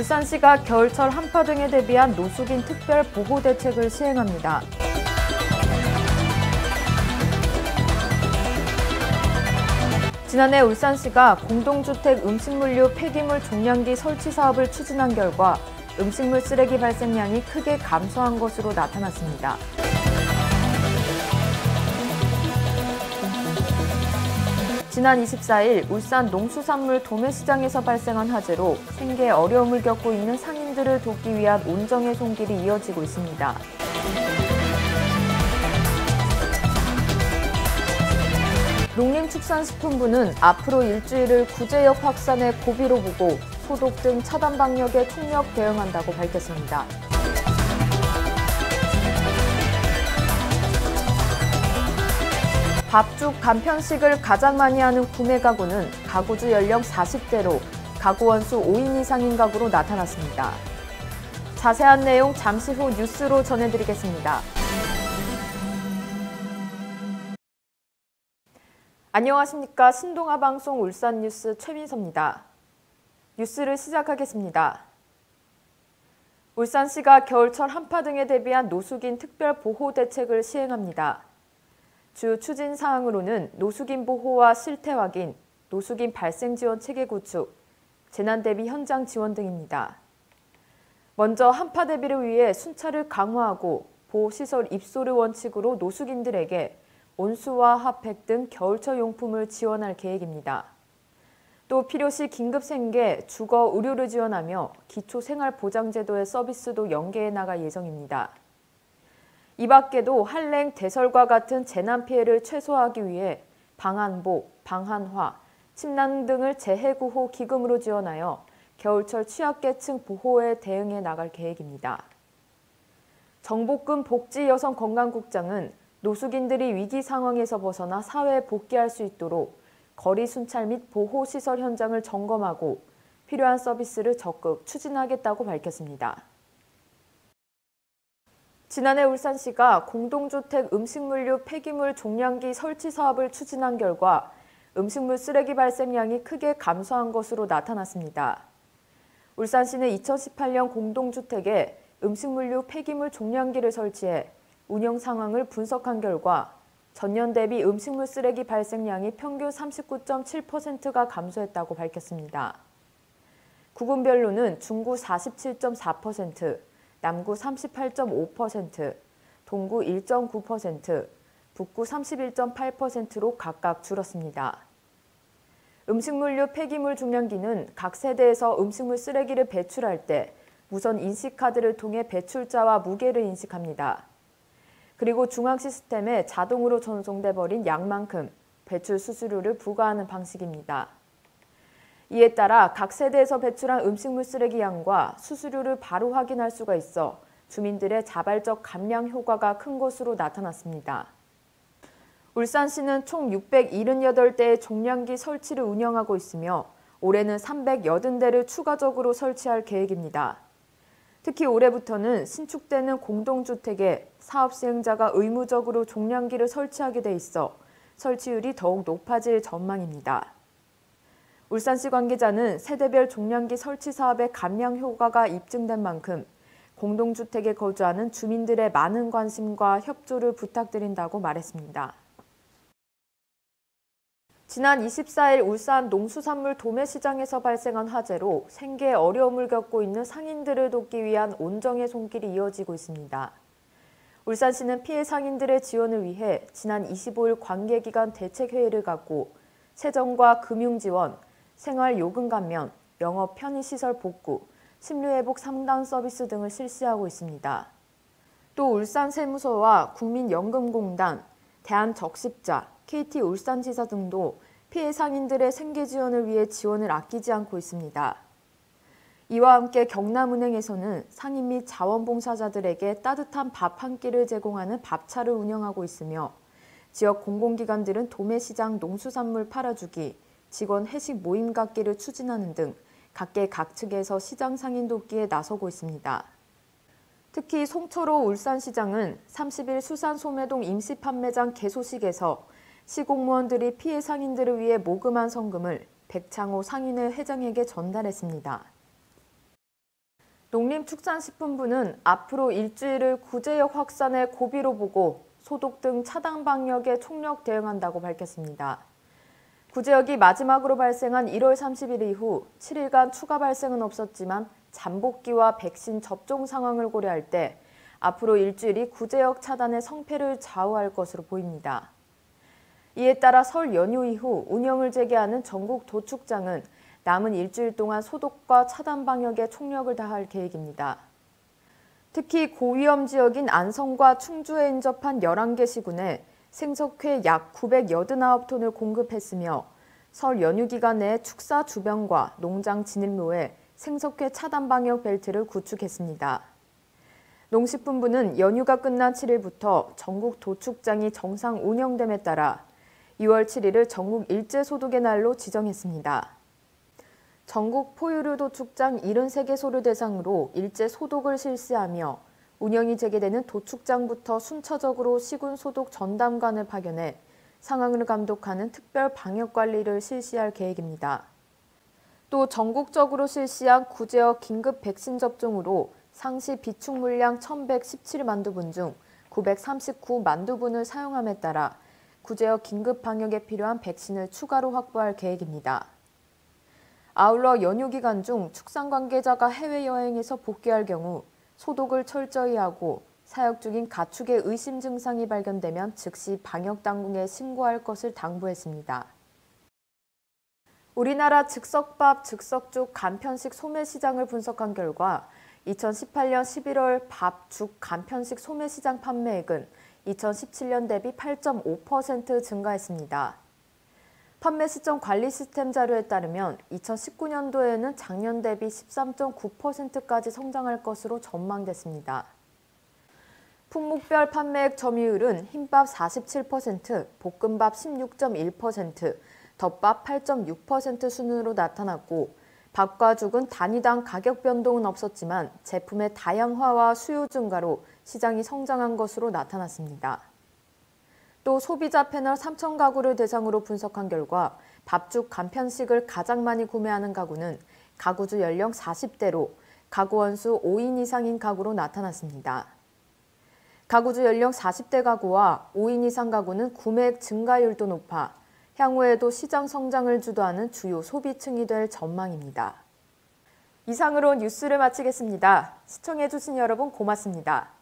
울산시가 겨울철 한파 등에 대비한 노숙인 특별 보호 대책을 시행합니다. 지난해 울산시가 공동주택 음식물류 폐기물 종량기 설치 사업을 추진한 결과 음식물 쓰레기 발생량이 크게 감소한 것으로 나타났습니다. 지난 24일 울산 농수산물 도매시장에서 발생한 화재로 생계에 어려움을 겪고 있는 상인들을 돕기 위한 온정의 손길이 이어지고 있습니다. 농림축산식품부는 앞으로 일주일을 구제역 확산의 고비로 보고 소독 등 차단 방역에 총력 대응한다고 밝혔습니다. 밥죽 간편식을 가장 많이 하는 구매 가구는 가구주 연령 40대로 가구 원수 5인 이상인 가구로 나타났습니다. 자세한 내용 잠시 후 뉴스로 전해드리겠습니다. 안녕하십니까. 신동아 방송 울산 뉴스 최민서입니다. 뉴스를 시작하겠습니다. 울산시가 겨울철 한파 등에 대비한 노숙인 특별 보호 대책을 시행합니다. 주 추진 사항으로는 노숙인 보호와 실태 확인, 노숙인 발생 지원 체계 구축, 재난 대비 현장 지원 등입니다. 먼저 한파 대비를 위해 순찰을 강화하고 보호시설 입소를 원칙으로 노숙인들에게 온수와 핫팩 등 겨울철 용품을 지원할 계획입니다. 또 필요시 긴급 생계, 주거, 의료를 지원하며 기초생활보장제도의 서비스도 연계해 나갈 예정입니다. 이 밖에도 한랭, 대설과 같은 재난 피해를 최소화하기 위해 방한보, 방한화, 침낭 등을 재해구호 기금으로 지원하여 겨울철 취약계층 보호에 대응해 나갈 계획입니다. 정복근 복지여성건강국장은 노숙인들이 위기 상황에서 벗어나 사회에 복귀할 수 있도록 거리 순찰 및 보호시설 현장을 점검하고 필요한 서비스를 적극 추진하겠다고 밝혔습니다. 지난해 울산시가 공동주택 음식물류 폐기물 종량기 설치 사업을 추진한 결과 음식물 쓰레기 발생량이 크게 감소한 것으로 나타났습니다. 울산시는 2018년 공동주택에 음식물류 폐기물 종량기를 설치해 운영 상황을 분석한 결과 전년 대비 음식물 쓰레기 발생량이 평균 39.7%가 감소했다고 밝혔습니다. 구군별로는 중구 47.4%, 남구 38.5%, 동구 1.9%, 북구 31.8%로 각각 줄었습니다. 음식물류 폐기물 종량기는 각 세대에서 음식물 쓰레기를 배출할 때 무선 인식카드를 통해 배출자와 무게를 인식합니다. 그리고 중앙 시스템에 자동으로 전송돼 버린 양만큼 배출 수수료를 부과하는 방식입니다. 이에 따라 각 세대에서 배출한 음식물 쓰레기 양과 수수료를 바로 확인할 수가 있어 주민들의 자발적 감량 효과가 큰 것으로 나타났습니다. 울산시는 총 678대의 종량기 설치를 운영하고 있으며 올해는 380대를 추가적으로 설치할 계획입니다. 특히 올해부터는 신축되는 공동주택에 사업 시행자가 의무적으로 종량기를 설치하게 돼 있어 설치율이 더욱 높아질 전망입니다. 울산시 관계자는 세대별 종량기 설치 사업의 감량 효과가 입증된 만큼 공동주택에 거주하는 주민들의 많은 관심과 협조를 부탁드린다고 말했습니다. 지난 24일 울산 농수산물 도매시장에서 발생한 화재로 생계에 어려움을 겪고 있는 상인들을 돕기 위한 온정의 손길이 이어지고 있습니다. 울산시는 피해 상인들의 지원을 위해 지난 25일 관계기관 대책회의를 갖고 세정과 금융지원, 생활요금 감면, 영업 편의시설 복구, 심리회복 상담 서비스 등을 실시하고 있습니다. 또 울산세무서와 국민연금공단, 대한적십자, KT 울산지사 등도 피해 상인들의 생계 지원을 위해 지원을 아끼지 않고 있습니다. 이와 함께 경남은행에서는 상인 및 자원봉사자들에게 따뜻한 밥 한 끼를 제공하는 밥차를 운영하고 있으며 지역 공공기관들은 도매시장 농수산물 팔아주기, 직원 회식 모임 갖기를 추진하는 등 각계 각측에서 시장 상인 돕기에 나서고 있습니다. 특히 송철호 울산시장은 30일 수산소매동 임시판매장 개소식에서 시공무원들이 피해 상인들을 위해 모금한 성금을 백창호 상인회 회장에게 전달했습니다. 농림축산식품부는 앞으로 일주일을 구제역 확산의 고비로 보고 소독 등 차단 방역에 총력 대응한다고 밝혔습니다. 구제역이 마지막으로 발생한 1월 30일 이후 7일간 추가 발생은 없었지만 잠복기와 백신 접종 상황을 고려할 때 앞으로 일주일이 구제역 차단의 성패를 좌우할 것으로 보입니다. 이에 따라 설 연휴 이후 운영을 재개하는 전국 도축장은 남은 일주일 동안 소독과 차단 방역에 총력을 다할 계획입니다. 특히 고위험 지역인 안성과 충주에 인접한 11개 시군에 생석회 약 989톤을 공급했으며 설 연휴 기간 내 축사 주변과 농장 진입로에 생석회 차단 방역 벨트를 구축했습니다. 농식품부는 연휴가 끝난 7일부터 전국 도축장이 정상 운영됨에 따라 2월 7일을 전국 일제 소독의 날로 지정했습니다. 전국 포유류 도축장 73개소를 대상으로 일제 소독을 실시하며 운영이 재개되는 도축장부터 순차적으로 시군 소독 전담관을 파견해 상황을 감독하는 특별 방역 관리를 실시할 계획입니다. 또 전국적으로 실시한 구제역 긴급 백신 접종으로 상시 비축 물량 1,117만두분 중 939만두분을 사용함에 따라 구제역 긴급 방역에 필요한 백신을 추가로 확보할 계획입니다. 아울러 연휴 기간 중 축산 관계자가 해외여행에서 복귀할 경우 소독을 철저히 하고 사역 중인 가축의 의심 증상이 발견되면 즉시 방역당국에 신고할 것을 당부했습니다. 우리나라 즉석밥, 즉석죽, 간편식 소매 시장을 분석한 결과 2018년 11월 밥, 죽, 간편식 소매 시장 판매액은 2017년 대비 8.5% 증가했습니다. 판매 시점 관리 시스템 자료에 따르면 2019년도에는 작년 대비 13.9%까지 성장할 것으로 전망됐습니다. 품목별 판매액 점유율은 흰밥 47%, 볶음밥 16.1%, 덮밥 8.6% 순으로 나타났고 밥과 죽은 단위당 가격 변동은 없었지만 제품의 다양화와 수요 증가로 시장이 성장한 것으로 나타났습니다. 또 소비자 패널 3천 가구를 대상으로 분석한 결과 밥죽 간편식을 가장 많이 구매하는 가구는 가구주 연령 40대로 가구 원수 5인 이상인 가구로 나타났습니다. 가구주 연령 40대 가구와 5인 이상 가구는 구매액 증가율도 높아 향후에도 시장 성장을 주도하는 주요 소비층이 될 전망입니다. 이상으로 뉴스를 마치겠습니다. 시청해주신 여러분 고맙습니다.